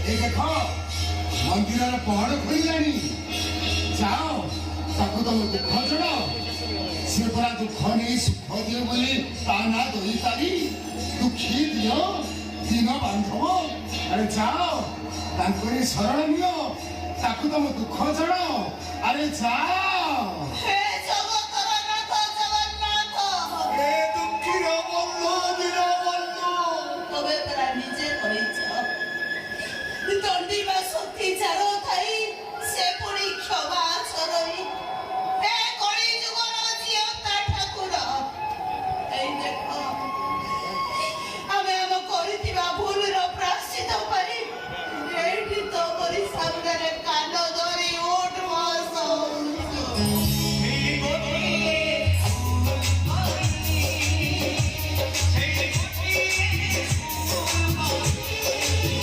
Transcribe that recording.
এই দেখো মন্দিরের পহড় খোলিলানি যাও তাকে তমে দুঃখ জଣାও সে পরা দুঃখ নেই সুখ দিও বলে তা না দইতারি দুঃখী দিও দিন বান্ধব আরে যাও তাঙ্করি শরণ নিও তাকে তমে দুঃখ জଣାও আরে যাও হ্যাঁ